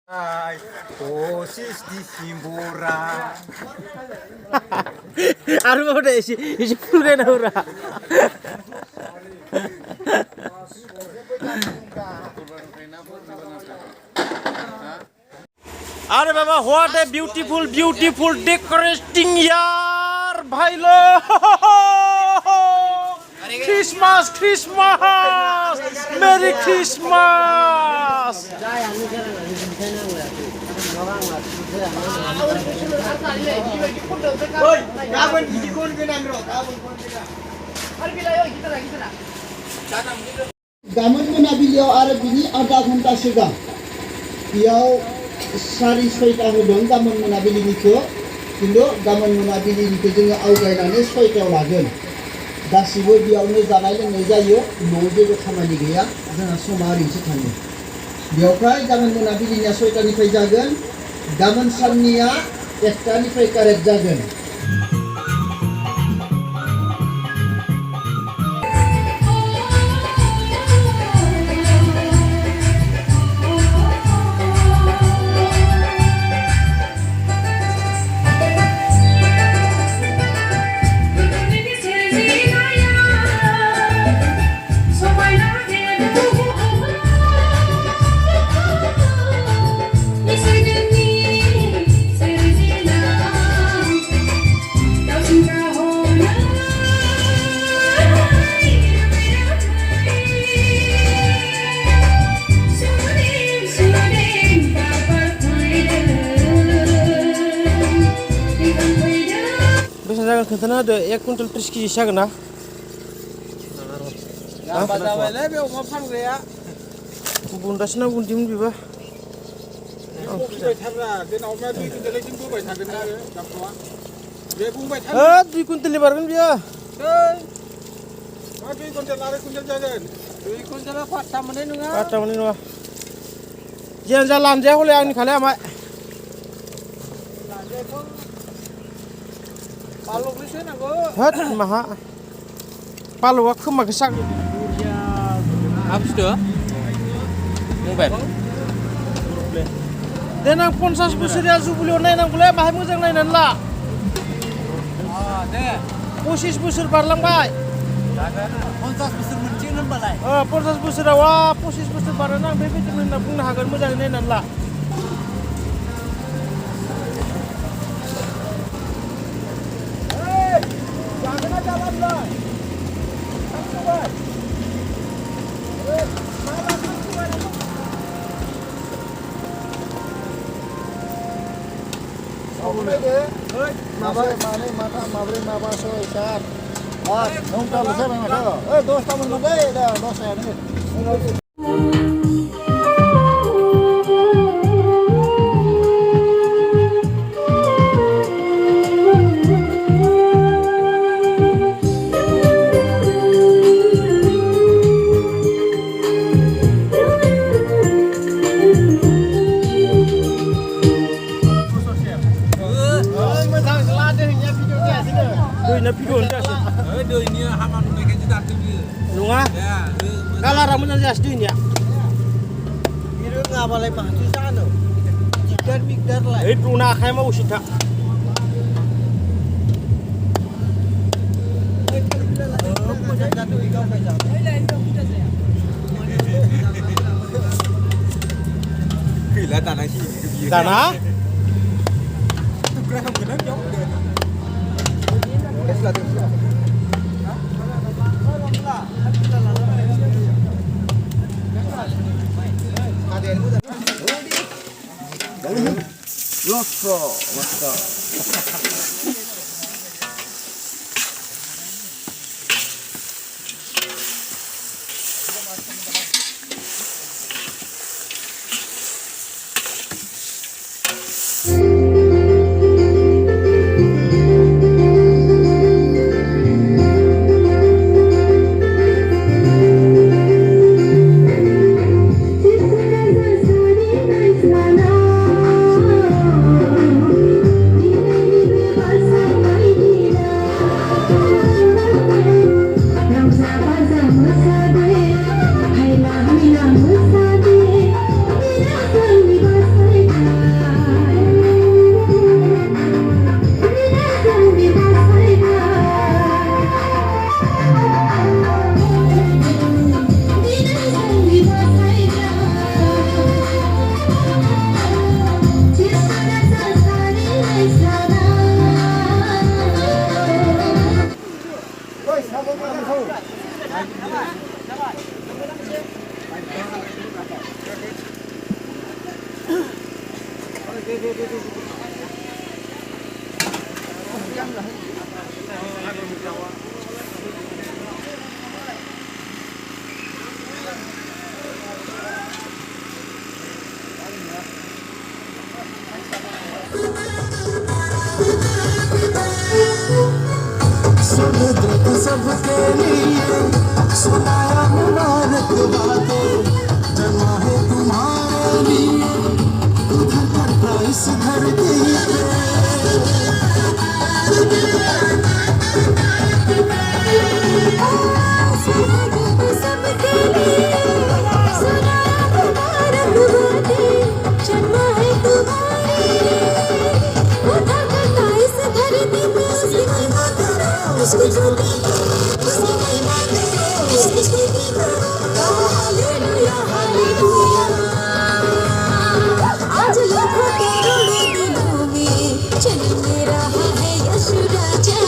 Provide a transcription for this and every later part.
Osis di Simbura. Aru udah isi pulga na ura. अरे बाबा what a beautiful decorating यार भाई लोग Christmas Merry Christmas गामोन मोनाबिलियाव आरो बिनि आधा घन्टा सिगां बेयाव 6:30 होदों गामोन मोनाबिलिनिखौ खिन्थु गामोन मोनाबिलिनिखौ जोङो आवगायनानै 6टायाव लागोन गासिबो बेयावनो जानाय लोंनाय जायो न'आव जेबो खामानि गैया जोंहा समा ओरैनोसो थाङो बेयावहाय गामोन मोनाबिलिनिया 6टानिफ्राय जागोन गामोन साननिया 1टानिफ्राय कारेक्ट जागोन खोन्थाना होदो 1 कुइन्टल 30 केजि जागोन ना Apa जाबायलै बे अमा फानग्राया बुन्दासोना बुन्दिमोन बेबो बुंबाय थाग्रा देनाव मा 2 कुइन्टल जों बुंबाय थागोन आरो दामखौआ बे बुंबाय थाग 2 कुइन्टलनि बारगोन बियो मा 2 कुइन्टल आरो कुइन्टल जागोन 2 कुइन्टला 5टा मोननाय नङा 5टा मोननाय नङा जियानो जा लानजाया हले आंनि खालाय आमाय पालकनिसो नांगौ होद माहा पालकआ खोमाखौ साग बुस्थु मबाइल देनां 50 बोसोरिया जुबिलियाव नायनांगौलै बाहाय मोजां नायनानै ला दे 25 बोसोर बारलांबाय 50 बोसोर मोनसिगोन होनबालाय 50 बोसोराव 25 बोसोर बारनानै आं बेबायदि होनना बुंनो हागोन मोजाङै नायनानै ला माब्रै मानै माथाम माब्रै माबा 6 7 8 9टा जाबाय माथो 10टा मोनगोन दै दा 10आनो दैnya hama nuai kayak jedak tuh nunga kalara moजां जायासै दैनिया बिरो ngaबालाय माथो जानो दिगदारलाय ओइ दना आखाय मावसिथा gila tanah sih tanah Loso, masta. सबके लिए सुनाया मुबारक बातें जन्मा है तुम्हारे लिए उधर करता इस धरती सबके लिए सुनाया मुबारक बातें जन्मा है तुम्हारे लिए उधर करता इस धरती पे उसकी जोड़ी हालेलुया हालेलुया आज लाखों करोड़ों दिलों में जन्म रहा है यीशु राजा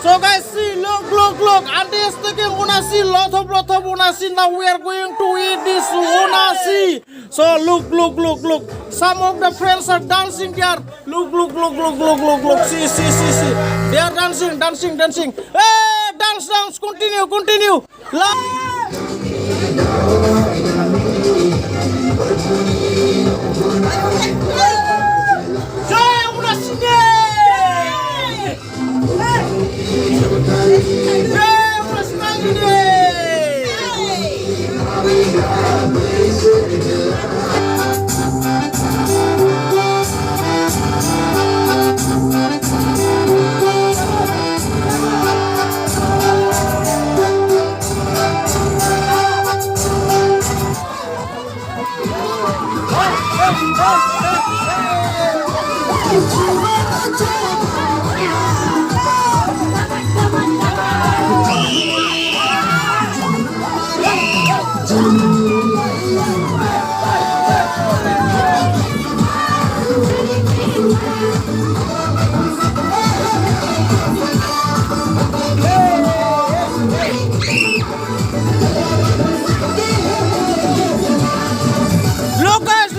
So guys, see, look, Auntie is taking unasi, lot of unasi. Now we are going to eat this unasi. So look. Some of the friends are dancing here. Look. See. They are dancing. Hey, dance, continue. Jai unasi ne!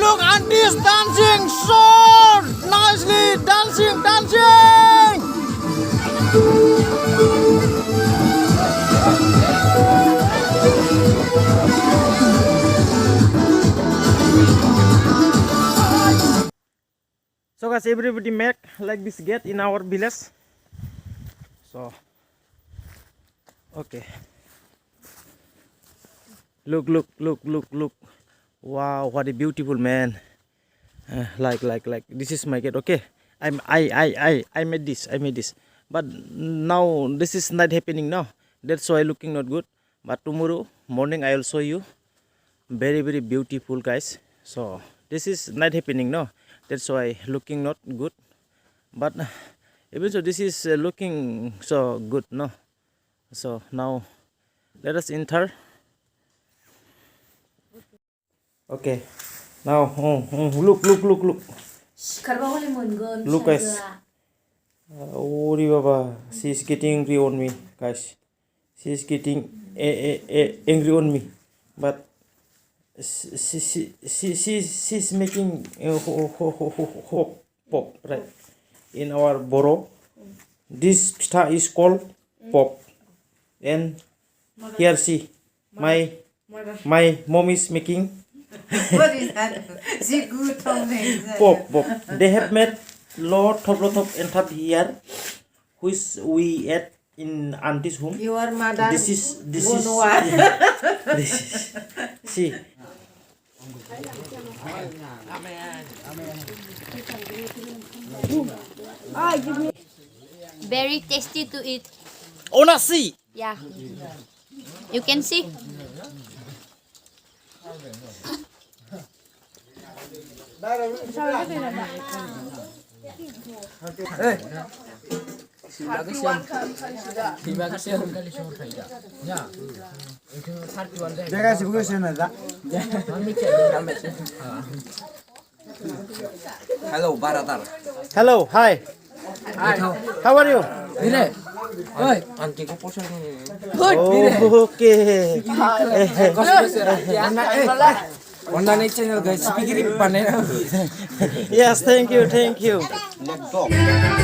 Look, Auntie is dancing so nicely, dancing. So guys, everybody make like this gate in our village. So, okay. Look. Wow, what a beautiful man. Like. This is my gate. Okay, I made this. But now this is not happening now. That's why looking not good. But tomorrow morning I will show you. Very beautiful, guys. So this is not happening now. That's why looking not good. But even so, this is looking so good, no? So now let us enter. Okay. Now, look. Look, guys. Oh, Baba, she's getting angry on me, guys. She's getting angry on me, but she's making pop, right? In our Boro, this pita is called pop, and here see my mom is making. What is that? She good Pop. They have made lot of entap here, which we ate in auntie's home. Your mother. This is see. Very tasty to eat. Onasi. Yeah. You can see. Hello, Baratar. Hello, hi. How are you? Auntie ko po siya. Oh, okay. अन्नानै channel guys pikir panen. Yes, thank you, thank you. Laptop.